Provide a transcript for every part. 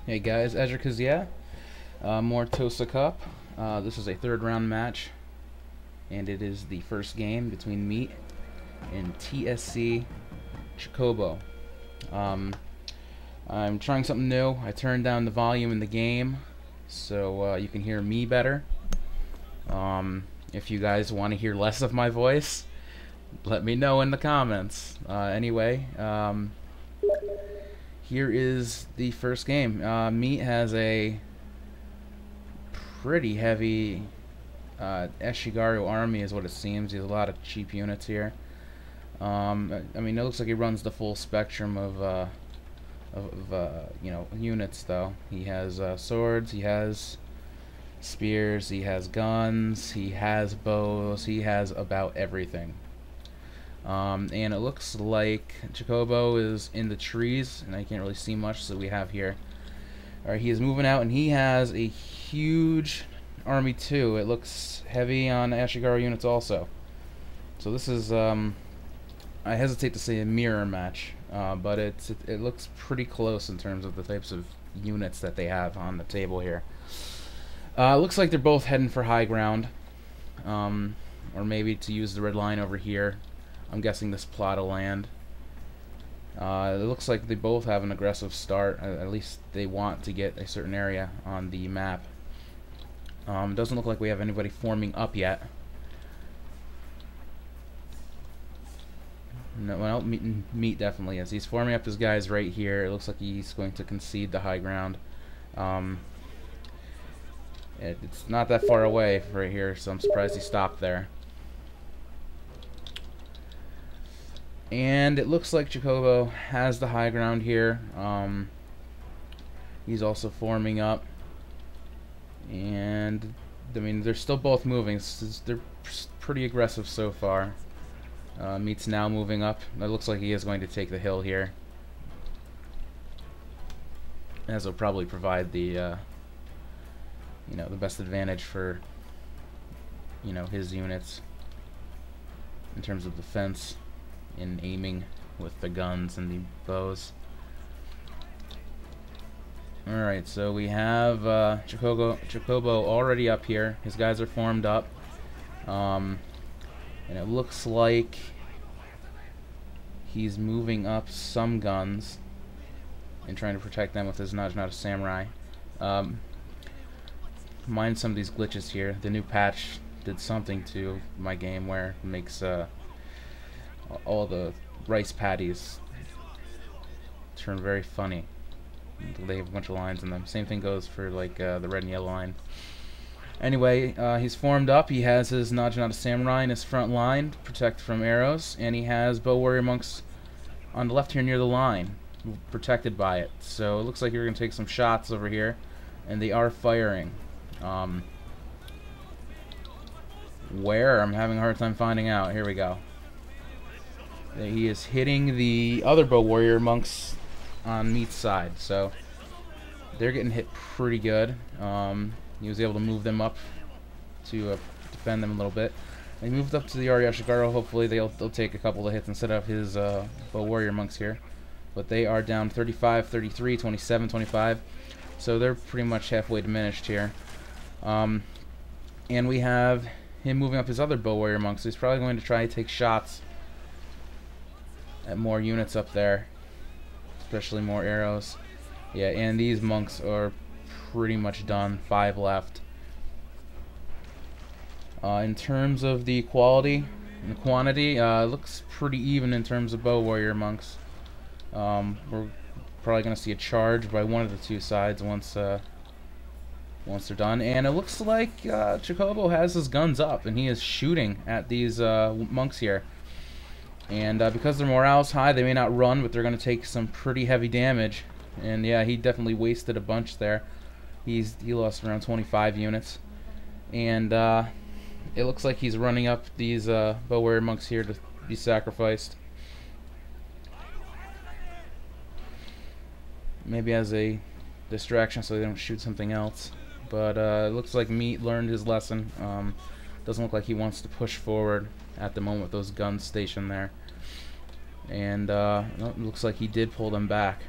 Hey guys, Ezra, more Tosa Cup. This is a third round match, and it is the first game between Meat and TSC Chocobo. Um, I'm trying something new. I turned down the volume in the game so you can hear me better. If you guys want to hear less of my voice, let me know in the comments. Here is the first game. Meat has a pretty heavy Eshigaru army is what it seems. He has a lot of cheap units here. I mean, it looks like he runs the full spectrum of units though. He has swords, he has spears, he has guns, he has bows, he has about everything. And it looks like Chocobo is in the trees, and I can't really see much, so we have here. Alright, he is moving out, and he has a huge army too. It looks heavy on Ashigaru units also. So this is, I hesitate to say a mirror match, but it looks pretty close in terms of the types of units that they have on the table here. It looks like they're both heading for high ground, or maybe to use the red line over here. I'm guessing this plot of land. It looks like they both have an aggressive start. At least they want to get a certain area on the map. Doesn't look like we have anybody forming up yet. No, well, Meat definitely is. He's forming up his guys right here. It looks like he's going to concede the high ground. It's not that far away right here, so I'm surprised he stopped there. And it looks like Chocobo has the high ground here. He's also forming up. And, I mean, they're still both moving. They're pretty aggressive so far. Meat's now moving up. It looks like he is going to take the hill here, as will probably provide the, the best advantage for, his units in terms of defense. In aiming with the guns and the bows. Alright, so we have Chocobo already up here. His guys are formed up. And it looks like he's moving up some guns and trying to protect them with his not a samurai. Mind some of these glitches here. The new patch did something to my game where it makes all the rice patties turn very funny. They have a bunch of lines in them. Same thing goes for like the red and yellow line. Anyway, he's formed up. He has his Najinata Samurai in his front line to protect from arrows, and he has Bow Warrior Monks on the left here near the line, protected by it. So it looks like you're going to take some shots over here, and they are firing. Where? I'm having a hard time finding out. Here we go. He is hitting the other Bow Warrior Monks on Meat's side, so they're getting hit pretty good. He was able to move them up to defend them a little bit. They moved up to the Ashigaru. Hopefully they'll take a couple of hits instead of his Bow Warrior Monks here. But they are down 35, 33, 27, 25. So they're pretty much halfway diminished here. And we have him moving up his other Bow Warrior Monks. So he's probably going to try to take shots at more units up there, especially more arrows. Yeah, and these monks are pretty much done. 5 left. In terms of the quality and the quantity, it looks pretty even in terms of Bow Warrior Monks. We're probably going to see a charge by one of the two sides once they're done. And it looks like Chocobo has his guns up, and he is shooting at these monks here. And because their morale's high, they may not run, but they're going to take some pretty heavy damage. And yeah, he definitely wasted a bunch there. He lost around 25 units. And it looks like he's running up these Bow Warrior Monks here to be sacrificed. Maybe as a distraction so they don't shoot something else. But it looks like Meat learned his lesson. Doesn't look like he wants to push forward at the moment with those guns stationed there. And it looks like he did pull them back.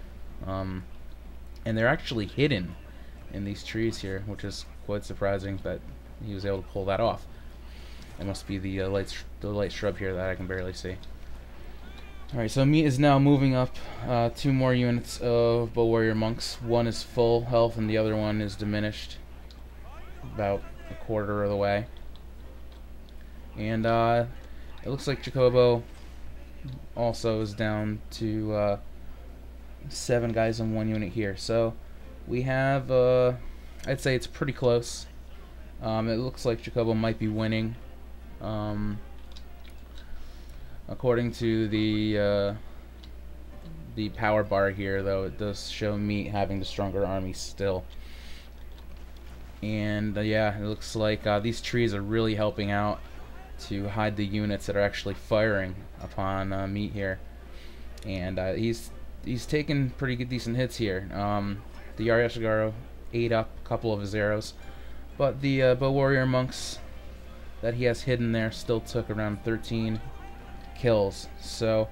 and they're actually hidden in these trees here, which is quite surprising that he was able to pull that off. It must be the light shrub here that I can barely see. Alright, so Meat is now moving up 2 more units of Bow Warrior Monks. One is full health and the other one is diminished about a quarter of the way. And it looks like Chocobo also is down to 7 guys in 1 unit here. So we have, I'd say it's pretty close. It looks like Chocobo might be winning. According to the power bar here, though, it does show Meat having the stronger army still. And yeah, it looks like these trees are really helping out to hide the units that are actually firing upon Meat here. And he's taken pretty good, decent hits here. The Yashigaro ate up a couple of his arrows, but the Bow Warrior Monks that he has hidden there still took around 13 kills. So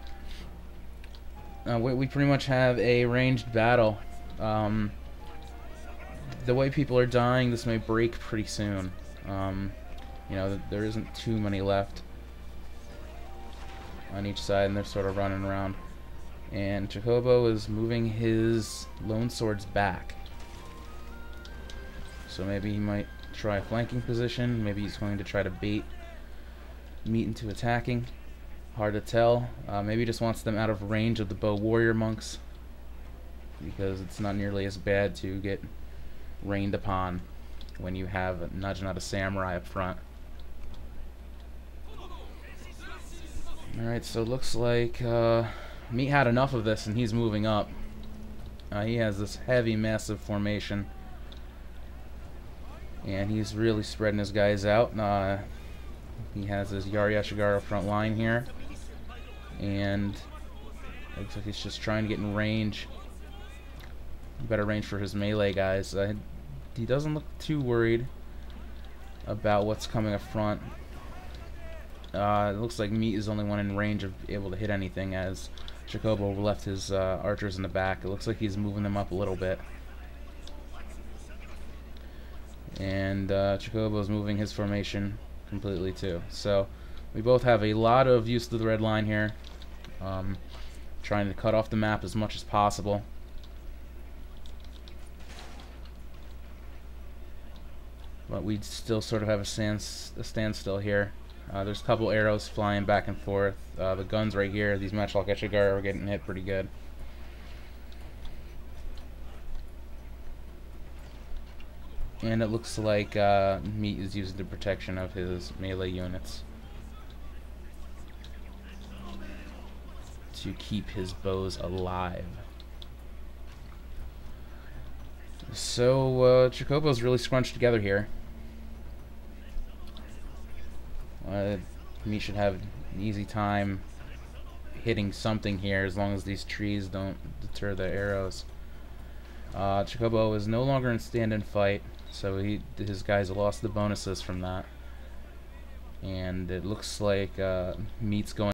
we pretty much have a ranged battle. The way people are dying, this may break pretty soon. You know, there isn't too many left on each side, and they're sort of running around. And Chocobo is moving his lone swords back. So maybe he might try a flanking position. Maybe he's going to try to bait Meat into attacking. Hard to tell. Maybe he just wants them out of range of the Bow Warrior Monks, because it's not nearly as bad to get rained upon when you have a Najinata Samurai up front. Alright, so it looks like Meat had enough of this and he's moving up. He has this heavy, massive formation, and he's really spreading his guys out. He has his Yashigaro front line here, and looks like he's just trying to get in range. Better range for his melee guys. He doesn't look too worried about what's coming up front. It looks like Meat is the only one in range of able to hit anything, as Chocobo left his archers in the back. It looks like he's moving them up a little bit. And Chocobo's moving his formation completely too. So we both have a lot of use of the red line here. Trying to cut off the map as much as possible. But we still sort of have a standstill here. There's a couple arrows flying back and forth. The guns right here, these Matchlock Yashigaro are getting hit pretty good. And it looks like Meat is using the protection of his melee units to keep his bows alive. So Chocobo's really scrunched together here. Meat should have an easy time hitting something here, as long as these trees don't deter the arrows. Chocobo is no longer in stand-in fight, so his guys lost the bonuses from that. And it looks like Meat's going